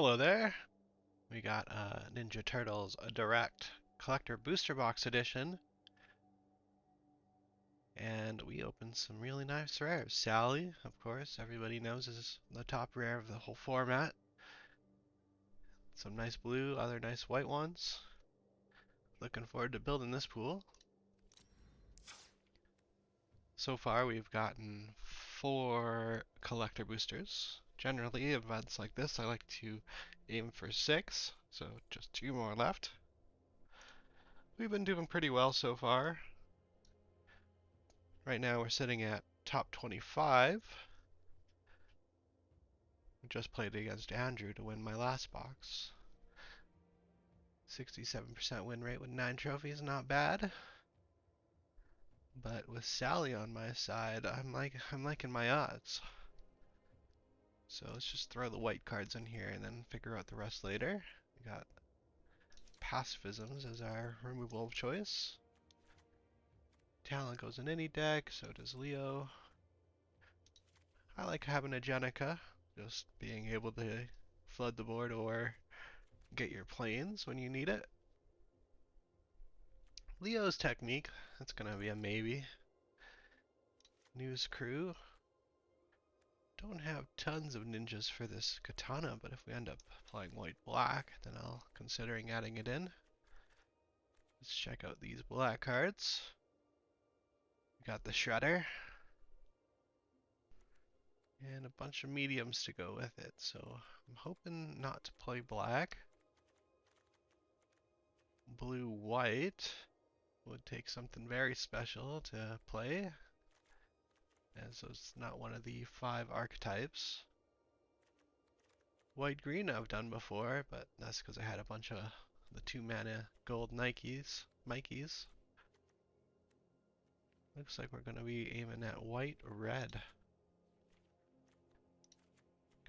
Hello there. We got Ninja Turtles a Direct Collector Booster Box Edition, and we opened some really nice rares. Sally, of course, everybody knows is the top rare of the whole format. Some nice blue, other nice white ones. Looking forward to building this pool. So far, we've gotten 4 collector boosters. Generally, events like this, I like to aim for 6, so just 2 more left. We've been doing pretty well so far. Right now we're sitting at top 25. We just played against Andrew to win my last box. 67% win rate with 9 trophies, not bad. But with Sally on my side, I'm liking my odds. So let's just throw the white cards in here and then figure out the rest later. We got pacifisms as our removal of choice. Talent goes in any deck, so does Leo. I like having a Jenica, just being able to flood the board or get your planes when you need it. Leo's technique, that's gonna be a maybe. News crew. Don't have tons of ninjas for this katana, but if we end up playing white-black, then I'll considering adding it in. Let's check out these black cards. We got the Shredder. And a bunch of mediums to go with it, so I'm hoping not to play black. Blue-white would take something very special to play, and so it's not one of the 5 archetypes. White-green I've done before, but that's because I had a bunch of the 2-mana gold Nikes, Mikeys. Looks like we're going to be aiming at white-red.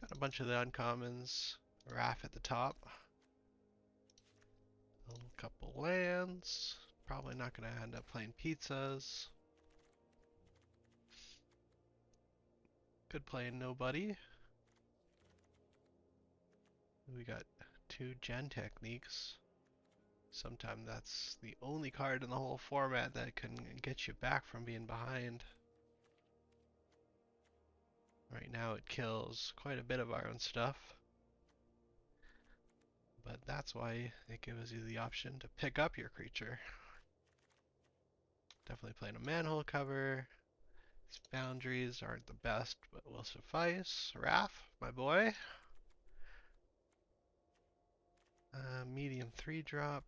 Got a bunch of the uncommons. Raph at the top. A couple lands. Probably not going to end up playing pizzas. Could play nobody. We got 2 gen techniques. Sometimes that's the only card in the whole format that can get you back from being behind. Right now it kills quite a bit of our own stuff. But that's why it gives you the option to pick up your creature. Definitely playing a manhole cover. Its boundaries aren't the best, but will suffice. Raph, my boy. Medium 3-drop.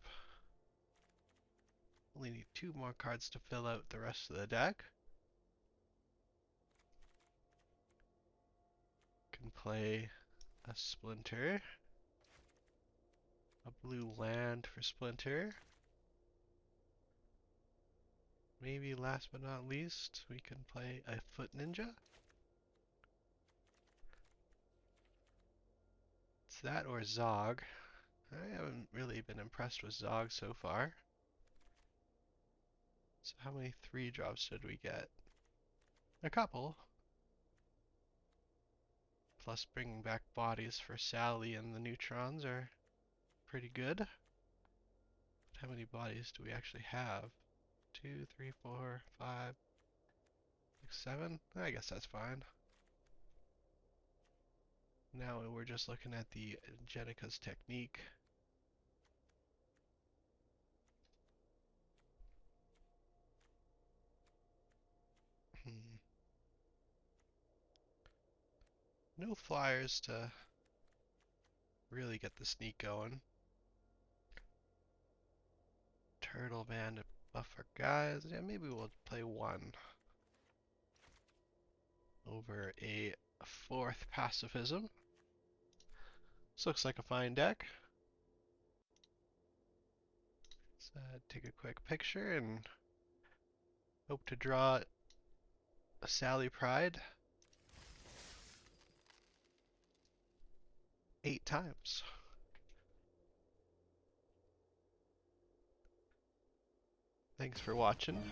Only need 2 more cards to fill out the rest of the deck. Can play a Splinter. A blue land for Splinter. Maybe last but not least, we can play a Foot Ninja. It's that or Zog. I haven't really been impressed with Zog so far. So how many 3-drops did we get? A couple. Plus bringing back bodies for Sally and the neutrons are pretty good. How many bodies do we actually have? 2, 3, 4, 5, 6, 7? I guess that's fine. Now we're just looking at the Jenica's technique. No flyers to really get the sneak going. Turtle man to buff our guys. Yeah, maybe we'll play 1 over a 4th pacifism. This looks like a fine deck. Let's take a quick picture and hope to draw a Sally Pride 8 times. Thanks for watching.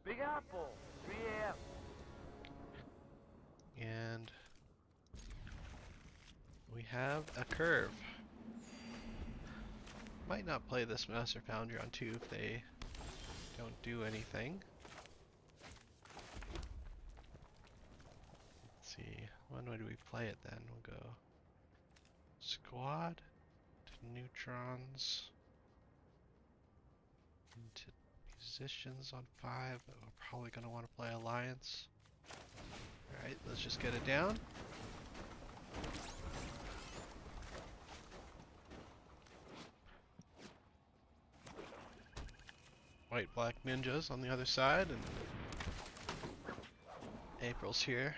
Big Apple, 3 a.m. And we have a curve. Might not play this Master Foundry on 2 if they don't do anything. Let's see, when would we play it then? We'll go squad to neutrons into musicians on 5, but we're probably going to want to play alliance. Alright, let's just get it down. White black ninjas on the other side, and April's here.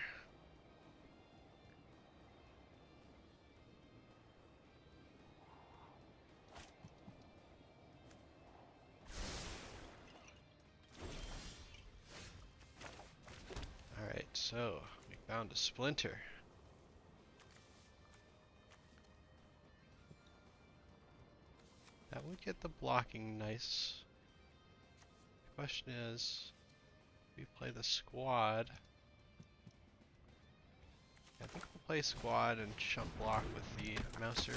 Alright, so we found a splinter. That would get the blocking nice. The question is, we play the squad. I think we'll play squad and chump block with the mouser.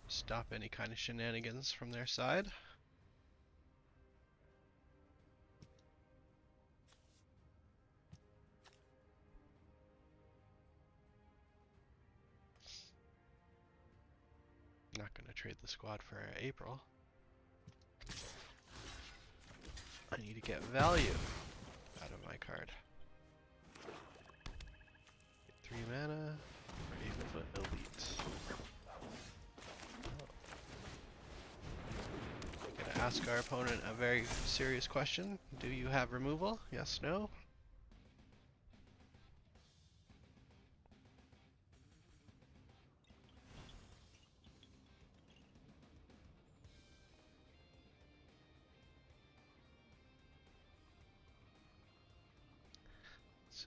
Stop any kind of shenanigans from their side. Not gonna trade the squad for April. I need to get value out of my card. Get 3 mana for 8-foot elite. Gonna ask our opponent a very serious question. Do you have removal? Yes, no?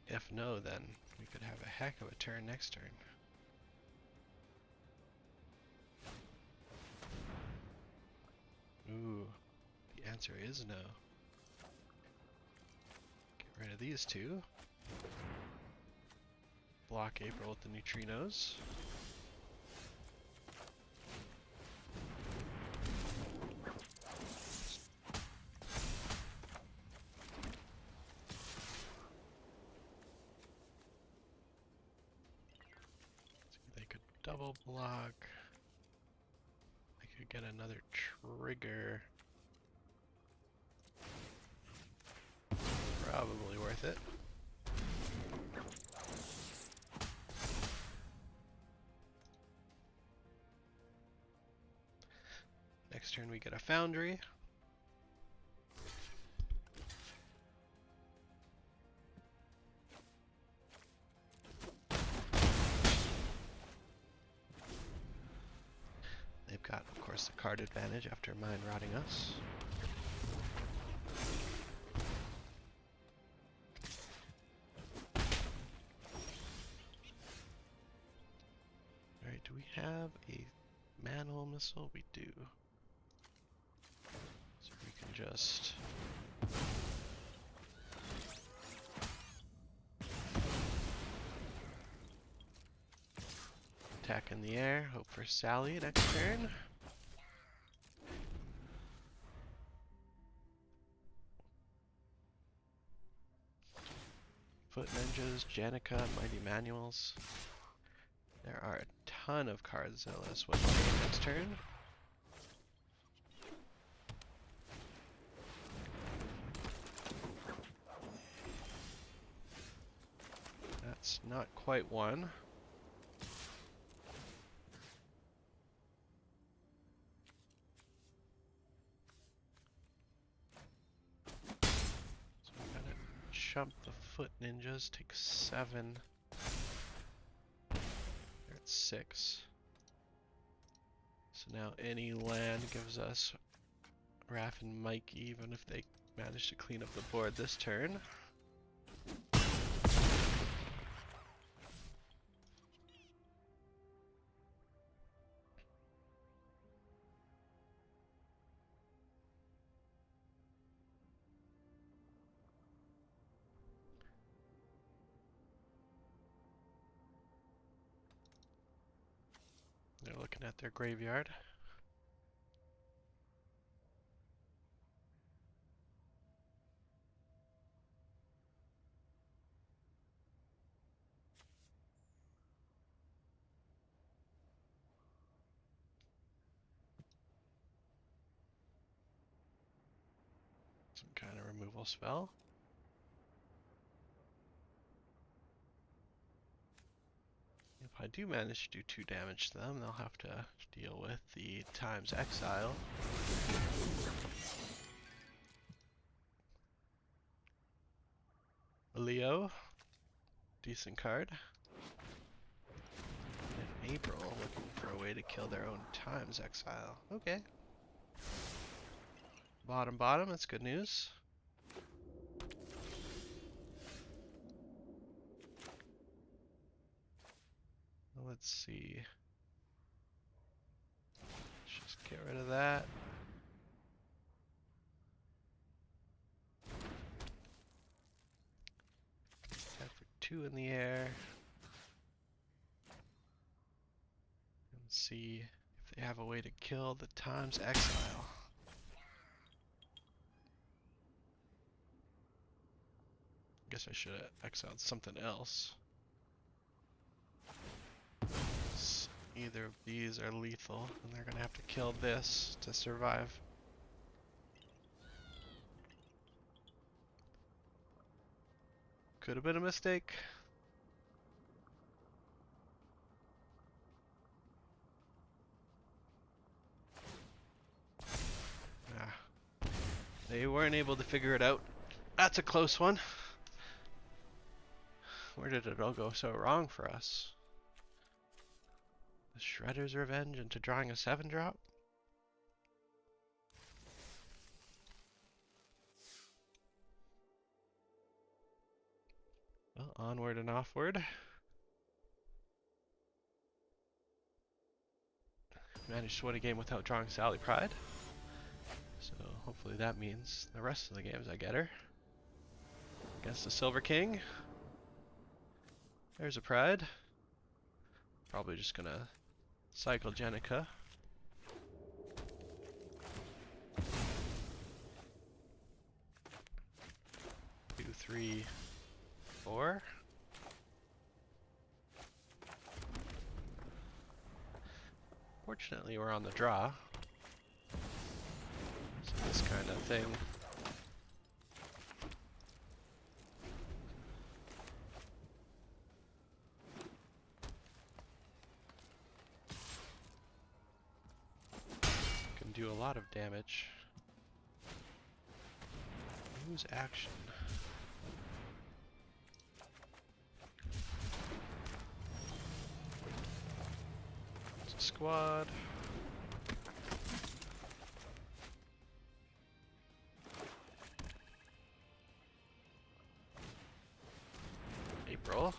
If no, then we could have a heck of a turn next turn. Ooh, the answer is no. Get rid of these two. Block April with the neutrinos. Double block. I could get another trigger. Probably worth it. Next turn we get a foundry. They've got, of course, the card advantage after mine rotting us. Alright, do we have a manhole missile? We do. So we can just... attack in the air, hope for Sally next turn. Foot Ninjas, Janica, Mighty Manuals. There are a ton of cards that let us win next turn. That's not quite one. Chump the Foot Ninjas, take 7. They're at 6. So now any land gives us Raph and Mike, even if they manage to clean up the board this turn. looking at their graveyard. Some kind of removal spell. If I do manage to do 2 damage to them, they'll have to deal with the times exile. Leo, decent card. And April, looking for a way to kill their own times exile. Okay. Bottom, that's good news. Let's see. Let's just get rid of that. Head for 2 in the air. And see if they have a way to kill the times exile. Guess I should have exiled something else. Either of these are lethal, and they're gonna have to kill this to survive. Could have been a mistake. Ah. They weren't able to figure it out. That's a close one. Where did it all go so wrong for us? The Shredder's Revenge into drawing a 7-drop? Well, onward and offward. Managed to win a game without drawing Sally Pride. So hopefully that means the rest of the games I get her. Against the Silver King. There's a Pride. Probably just gonna cycle Jenica. 2, 3, 4. Fortunately, we're on the draw. So this kind of thing. Can do a lot of damage. Use action. It's a squad. April.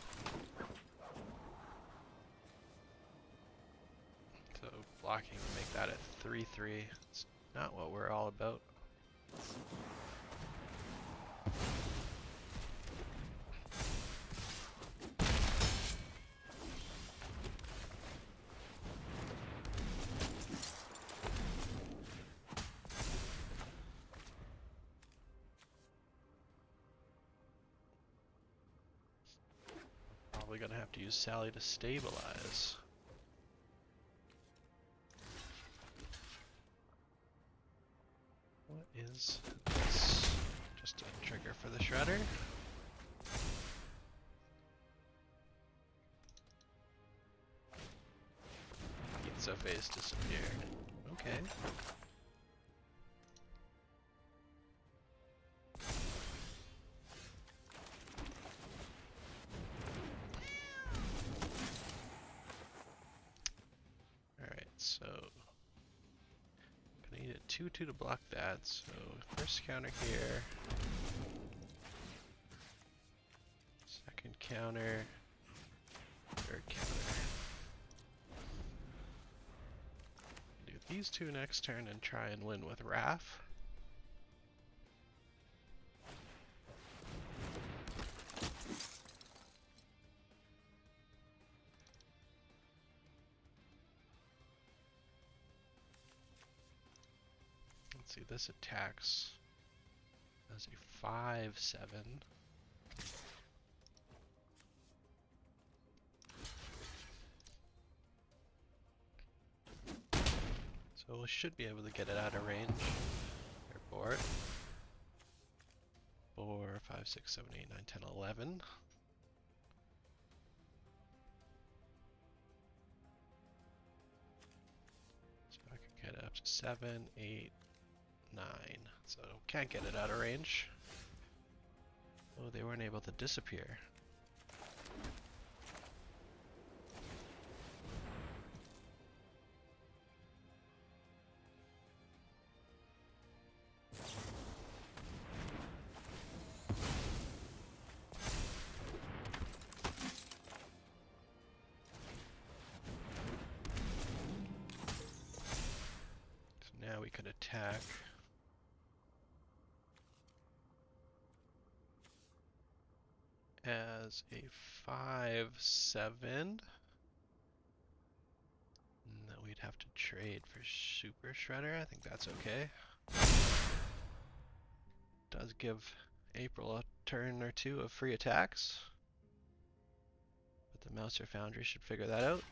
So blocking to make that at 3/3. It's not what we're all about. Probably gonna have to use Sally to stabilize. What is this? Just a trigger for the Shredder. Pizza face disappeared. Okay. Alright, so gonna need a 2/2 to block that, so first counter here. Second counter. Third counter. Do these 2 next turn and try and win with Wrath. Let's see, this attacks as a 5/7. So we should be able to get it out of range. Airport. 4, 5, 6, 7, 8, 9, 10, 11. So I could get it up to 7, 8, 9. So can't get it out of range. Oh, they weren't able to disappear. Now we could attack. As a 5/7. And then we'd have to trade for Super Shredder. I think that's okay. Does give April a turn or two of free attacks. But the Mouser Foundry should figure that out.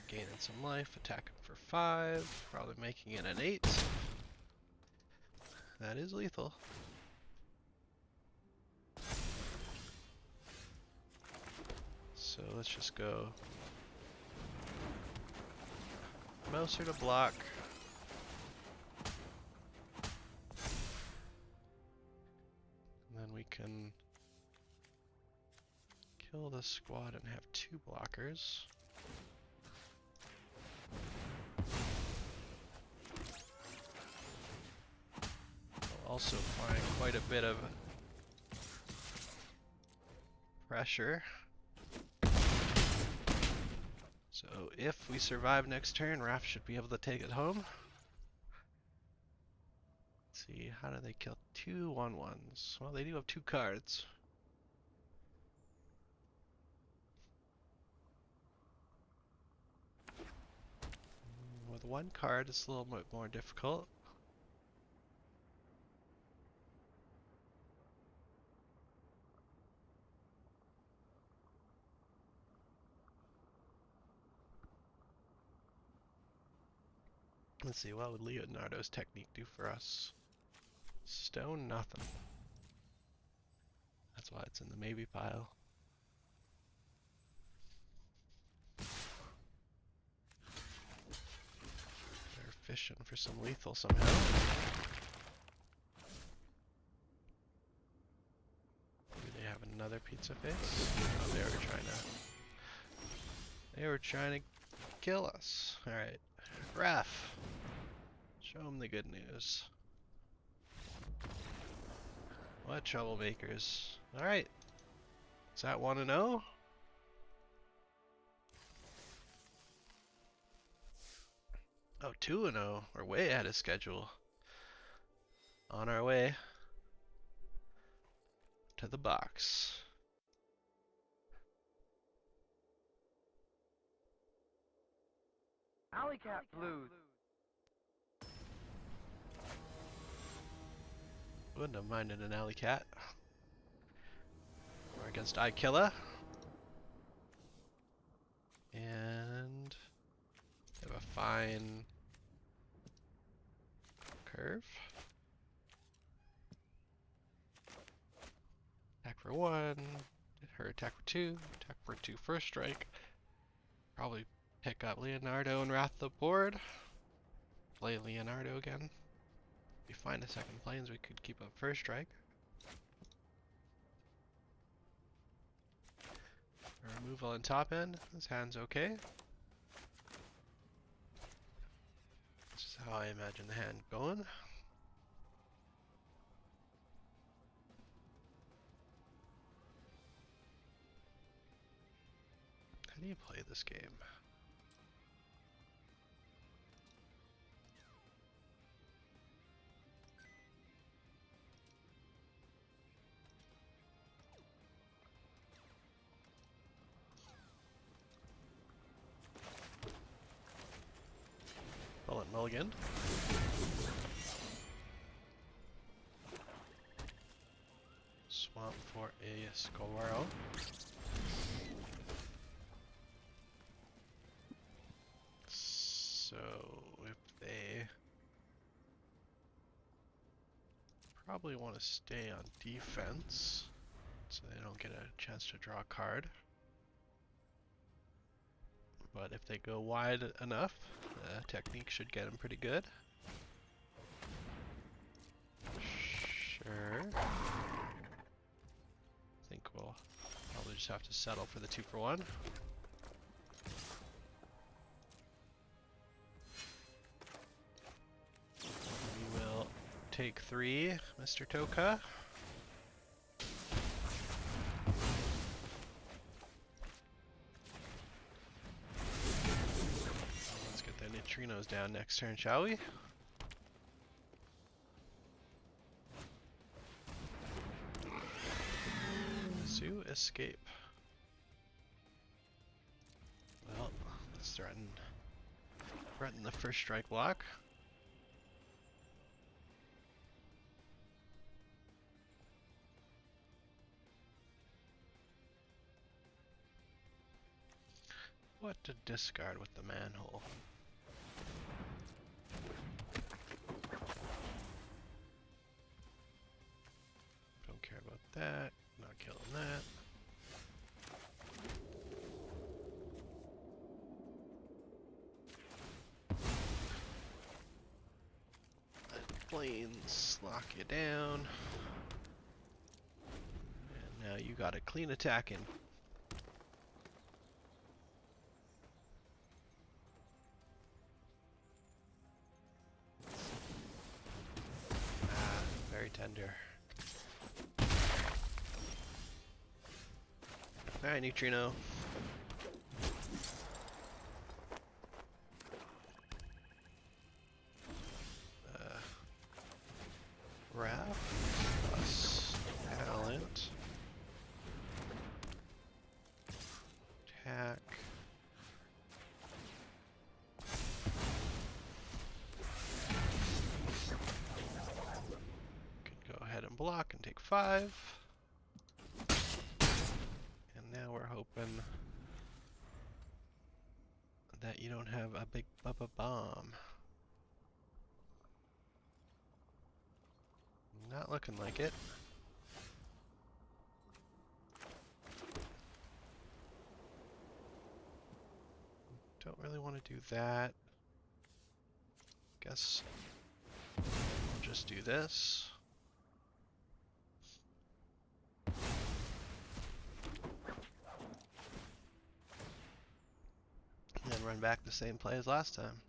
Gaining some life, attacking for 5, probably making it an 8. That is lethal. So let's just go Mouser to block. And then we can kill the squad and have 2 blockers. Also applying quite a bit of pressure. So if we survive next turn, Raph should be able to take it home. Let's see, how do they kill 2 1/1s? Well, they do have 2 cards. With 1 card, it's a little bit more difficult. Let's see, what would Leonardo's technique do for us? Stone, nothing. That's why it's in the maybe pile. They're fishing for some lethal somehow. Do they have another pizza face? Oh, they were trying to kill us. Alright. Raph. Show them the good news. What troublemakers. Alright. Is that 1-0? Oh, 2-0. We're way ahead of schedule. On our way to the box. Alley Cat Blues. Wouldn't have minded an alley cat. We're against iKilla. And they have a fine curve. Attack for 1, her attack for 2, attack for 2 first strike. Probably pick up Leonardo and Wrath the board. Play Leonardo again. If we find a second planes, we could keep up first strike. Removal on top end. This hand's okay. This is how I imagine the hand going. How do you play this game? mulligan. Swamp for a Squirrel. So if they probably want to stay on defense so they don't get a chance to draw a card. But if they go wide enough, the technique should get them pretty good. Sure. I think we'll probably just have to settle for the 2-for-1. We will take 3, Mr. Toka. Let's get the neutrinos down next turn, shall we? Zoo escape. Well, let's threaten the first strike block. What to discard with the manhole? Don't care about that. Not killing that. Planes lock you down. And now you got a clean attacking. Very tender. Alright, neutrino. Wrath plus talent. Attack. Could go ahead and block and take 5. And now we're hoping that you don't have a big Bubba Bomb. Not looking like it. Don't really want to do that. Guess I'll just do this. And then run back the same play as last time.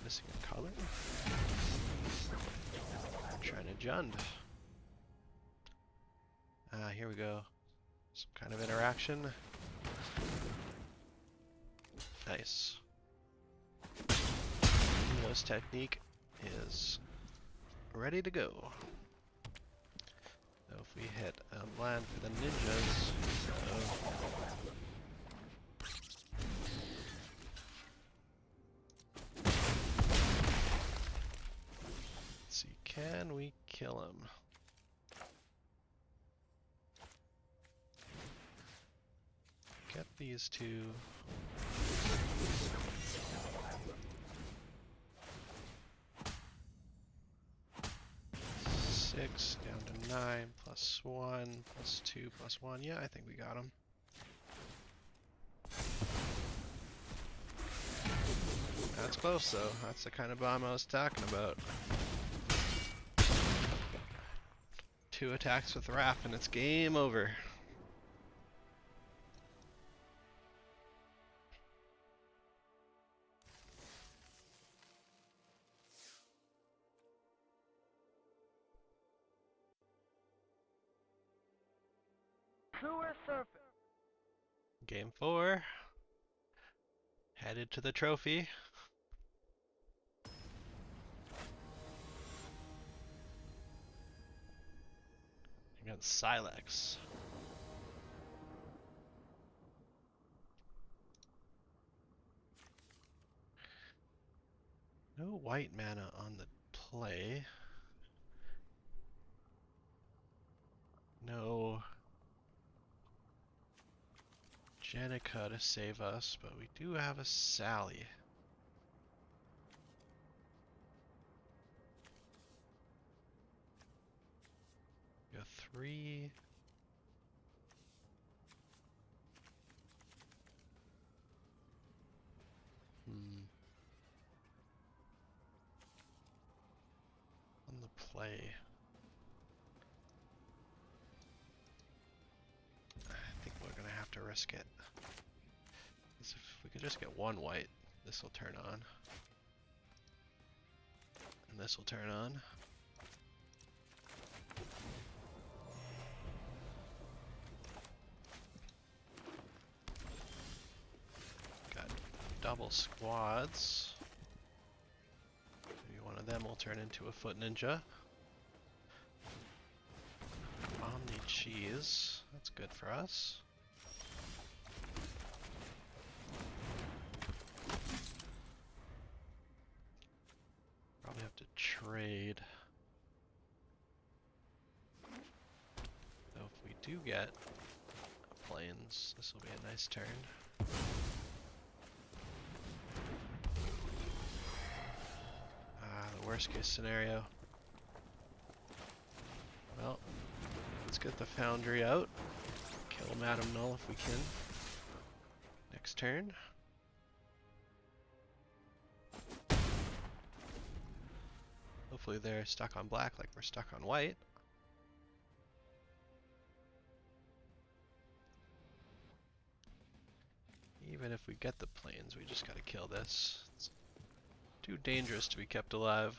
Missing a color. I'm trying to jund. Here we go. Some kind of interaction. Nice. Neo's technique is ready to go. So if we hit a land for the ninjas, can we kill him? Get these two. Six down to 9 plus 1 plus 2 plus 1. Yeah, I think we got him. That's close though. That's the kind of bomb I was talking about. 2 attacks with Wrath and it's game over. Sewer surface. Game 4. Headed to the trophy. against Silex. No white mana on the play. No Jenica to save us, but we do have a Sally. Go 3. On the play. I think we're gonna have to risk it. Because if we could just get one white, this will turn on. And this will turn on. Got double squads. Maybe one of them will turn into a foot ninja. Omni cheese. That's good for us. Probably have to trade. Though if we do get a plains, this will be a nice turn. The worst case scenario. Well, let's get the Foundry out. Kill Madam Null if we can. Next turn. Hopefully they're stuck on black like we're stuck on white. Even if we get the plains, we just gotta kill this. It's too dangerous to be kept alive.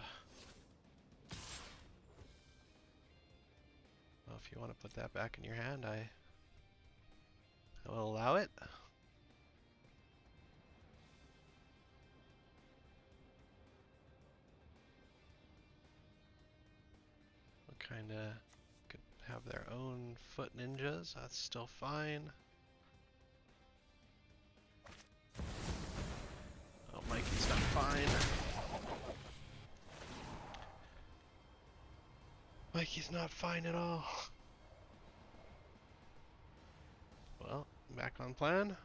Well, if you want to put that back in your hand, I will allow it. We'll kinda could have their own foot ninjas, that's still fine. Oh, Mikey's not fine. Mikey's not fine at all. Well, back on plan.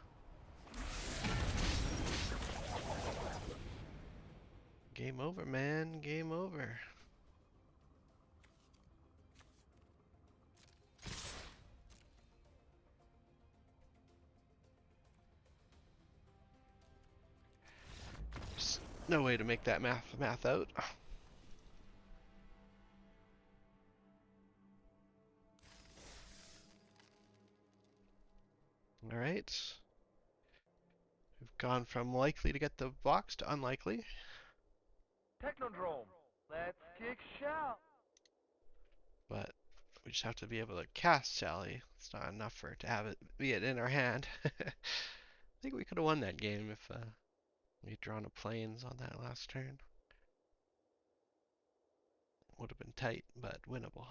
Game over, man. Game over. Just no way to make that math out. Alright. We've gone from likely to get the box to unlikely. Technodrome. Let's kick shout. But we just have to be able to cast Sally. It's not enough for it to have it be it in our hand. I think we could have won that game if we'd drawn a plains on that last turn. Would have been tight, but winnable.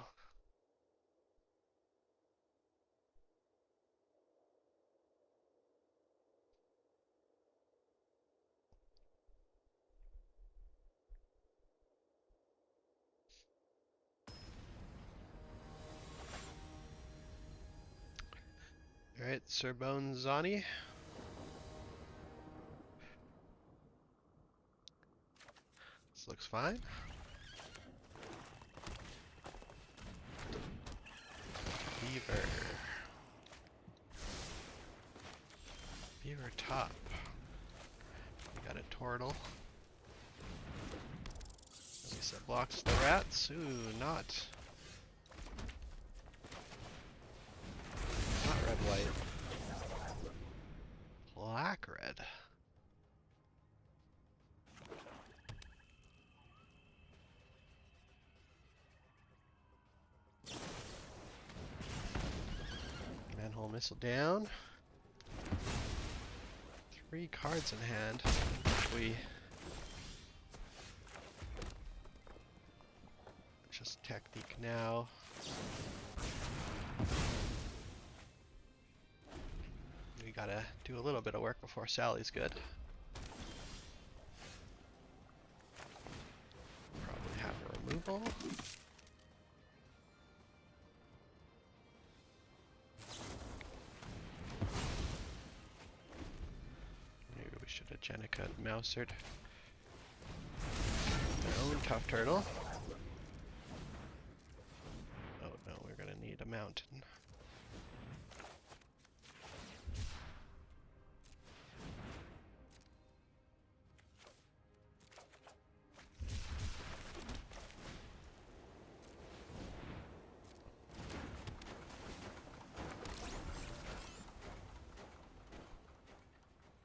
Alright, Sir Bones Zani. This looks fine. Beaver. Beaver top. We got a turtle. At least that blocks the rats. Ooh, not red white. Black red. Manhole missile down. 3 cards in hand. We just technique now. We gotta do a little bit of work before Sally's good. Probably have a removal. Maybe we should have Jenica and Mousered their own tough turtle. Oh no, we're gonna need a mountain.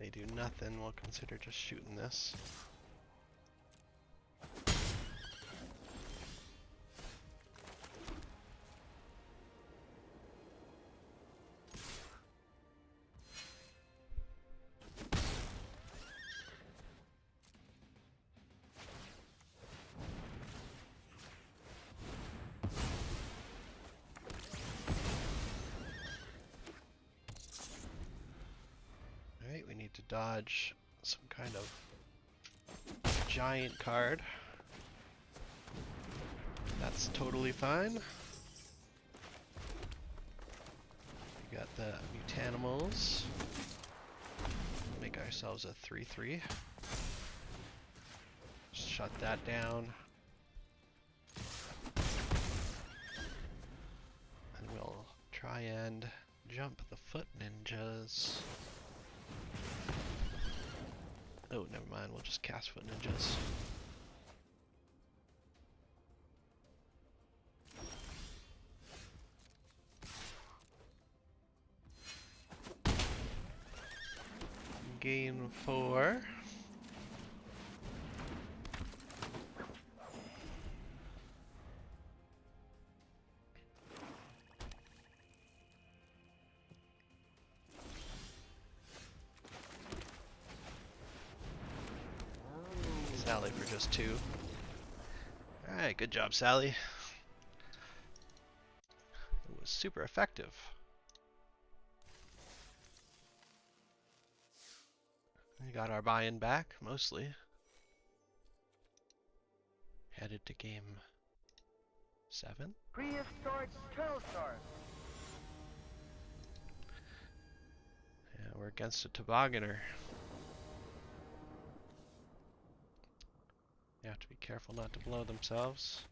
They do nothing, we'll consider just shooting this. Alright, we need to dodge some kind of giant card. That's totally fine. We got the Mutanimals. Make ourselves a 3/3. Shut that down. And we'll try and jump the foot ninjas. Oh, never mind, we'll just cast foot ninjas. Gain 4. Sally for just 2. Alright, good job, Sally. It was super effective. We got our buy-in back, mostly. Headed to game 7. Prehistoric turtle stars. Yeah, we're against a tobogganer. They have to be careful not to blow themselves.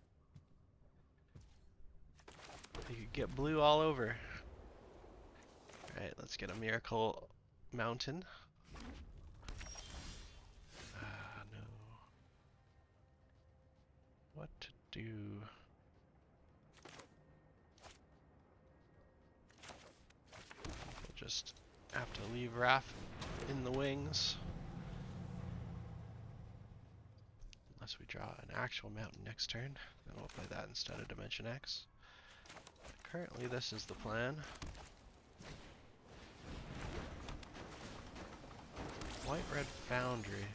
They could get blue all over. Alright, let's get a miracle mountain. No. What to do? We'll just have to leave Raph in the wings. Unless we draw an actual mountain next turn, then we'll play that instead of Dimension X. Currently, this is the plan. White-red Foundry.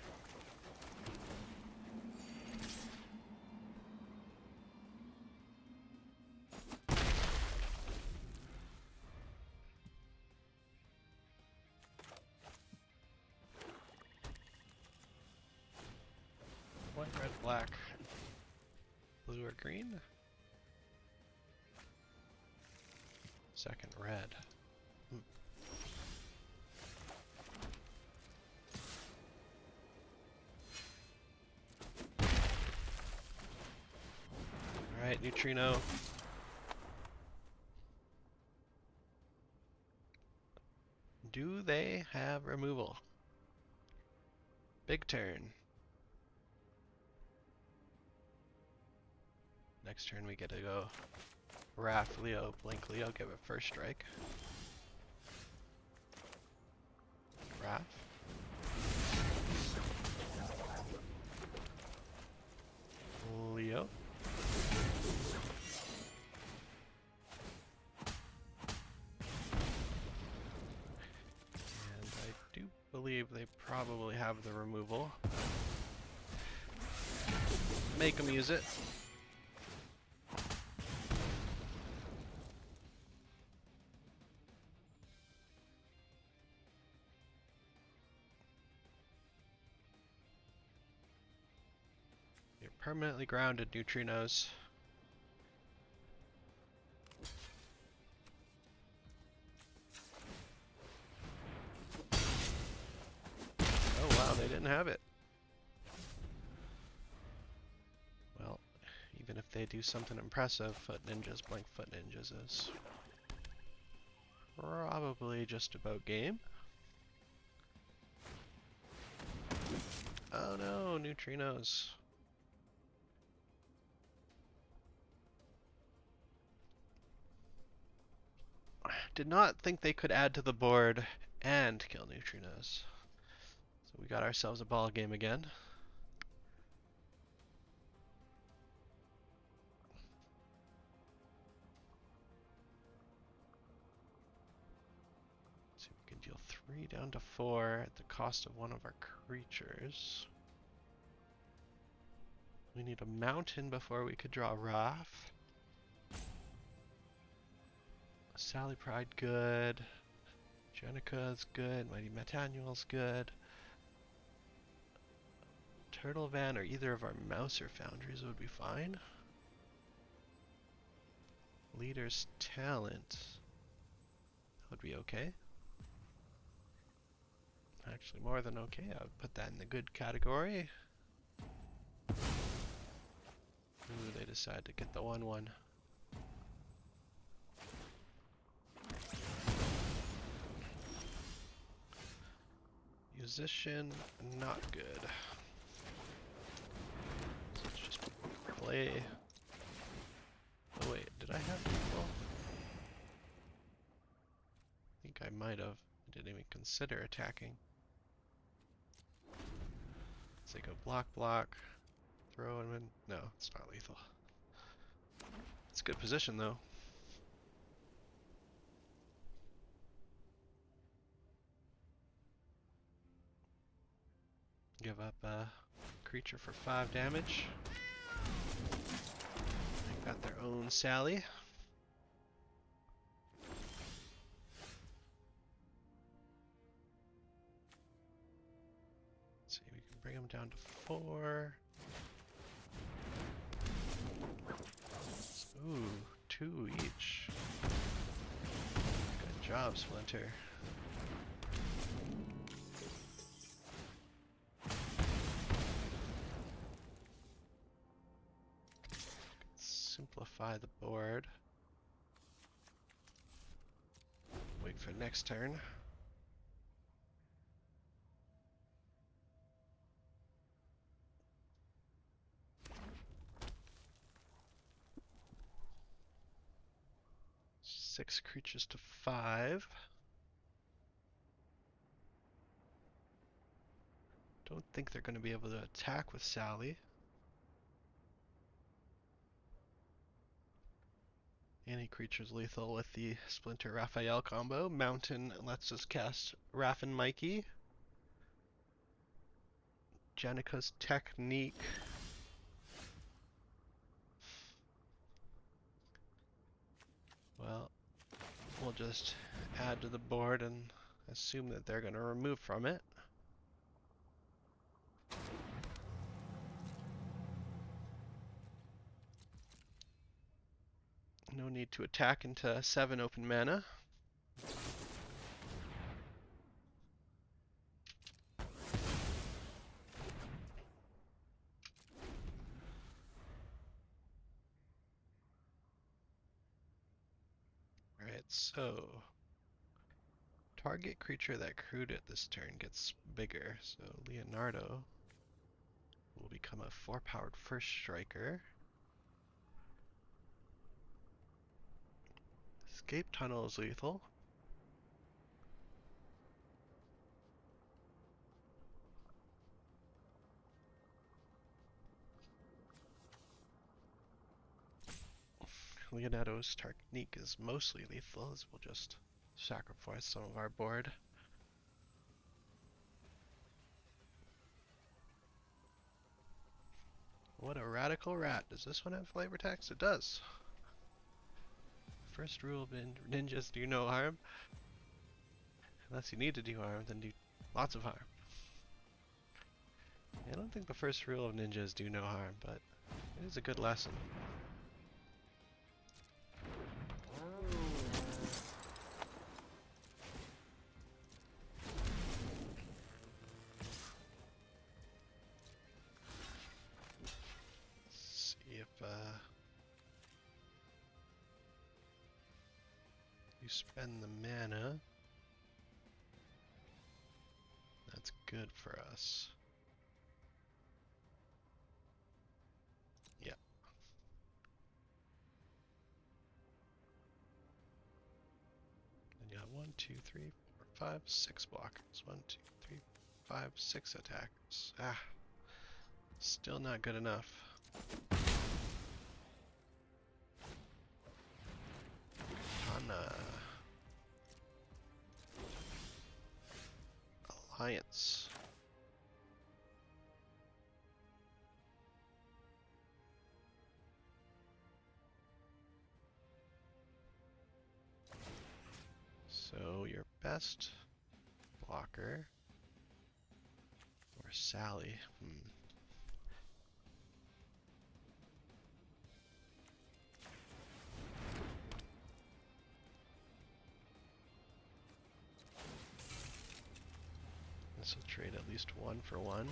White, red, black, blue or green? Second red. Alright, Neutrino. Do they have removal? Big turn. Next turn we get to go Raph, Leo, Blink, Leo, give it first strike. Raph. Leo. And I do believe they probably have the removal. Make them use it. Permanently grounded neutrinos. Oh wow, they didn't have it. Well, even if they do something impressive, Foot Ninjas, Blank Foot Ninjas is probably just about game. Oh no, neutrinos. Did not think they could add to the board and kill neutrinos. So we got ourselves a ball game again. So we can deal 3 down to 4 at the cost of one of our creatures. We need a mountain before we could draw Wrath. Sally Pride good. Jenica's good. Mighty Metanuel's good. Turtle Van or either of our Mouser Foundries would be fine. Leader's Talent would be okay. Actually, more than okay. I would put that in the good category. Ooh, they decide to get the 1/1. Musician, not good. So let's just play. Oh wait, did I have people? I think I might have. I didn't even consider attacking. Let's take a block, throw him in. No, it's not lethal. It's a good position though. Give up a creature for 5 damage. They got their own Sally. Let's see, we can bring them down to 4. Ooh, 2 each. Good job, Splinter. Simplify the board. Wait for next turn. Six creatures to 5. Don't think they're going to be able to attack with Sally. Any creature's lethal with the Splinter Raphael combo. Mountain lets us cast Raffin Mikey. Jenica's Technique. Well, we'll just add to the board and assume that they're going to remove from it. No need to attack into 7 open mana. Right, so target creature that crewed it this turn gets bigger. So Leonardo will become a 4-powered first striker. Escape Tunnel is lethal. Leonardo's technique is mostly lethal, as we'll just sacrifice some of our board. What a radical rat. Does this one have flavor text? It does. First rule of ninjas, do no harm. Unless you need to do harm, then do lots of harm. I don't think the first rule of ninjas do no harm, but It is a good lesson. Let's see if you spend the mana. That's good for us. Yeah. And you got 1, 2, 3, 4, 5, 6 blockers. 1, 2, 3, 5, 6 attackers. Ah, still not good enough. Katana. Alliance. So your best blocker or Sally. This will trade at least 1 for 1.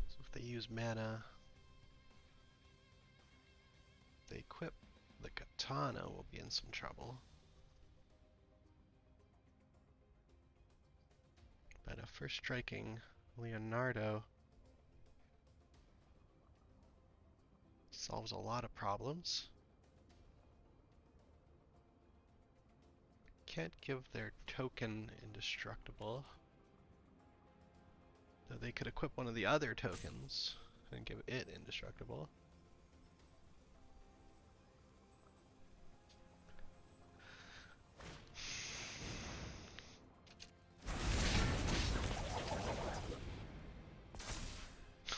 So if they use mana, they equip the katana, will be in some trouble. But a first striking Leonardo solves a lot of problems. Can't give their token indestructible. Though they could equip one of the other tokens and give it indestructible.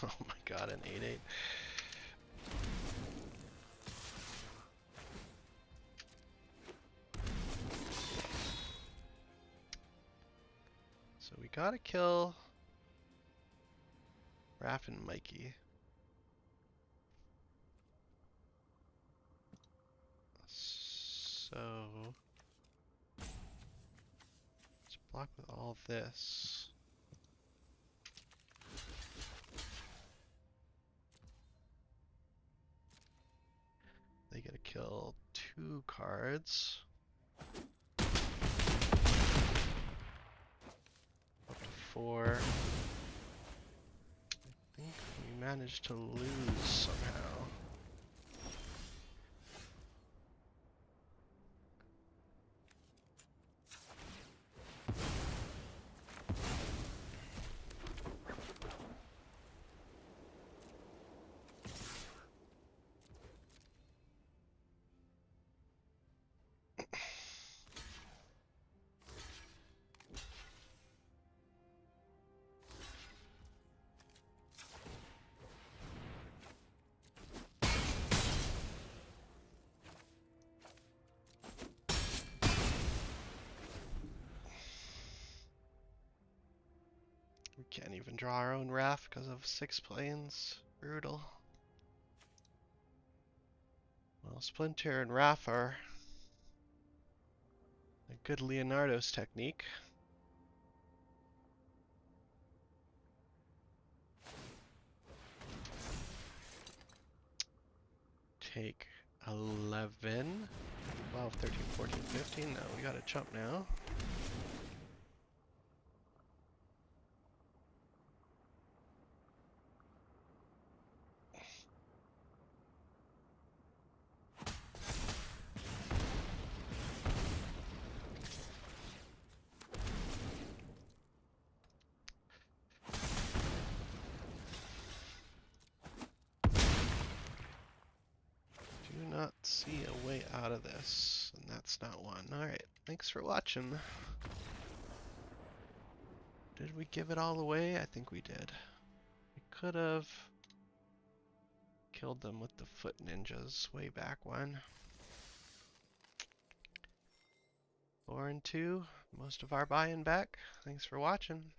Oh my god, an 8/8. So we gotta kill Raph and Mikey. So let's block with all this. They gotta kill 2 cards. Up to 4. I think we managed to lose somehow. We can't even draw our own Raph because of 6 planes. Brutal. Well, Splinter and Raph are a good Leonardo's technique. Take 11, 12, 13, 14, 15. No, we gotta chump now. Do not see a way out of this, and that's not one. Alright, thanks for watching. Did we give it all away? I think we did. We could have Killed them with the foot ninjas way back when. 4 and 2, most of our buy-in back. Thanks for watching.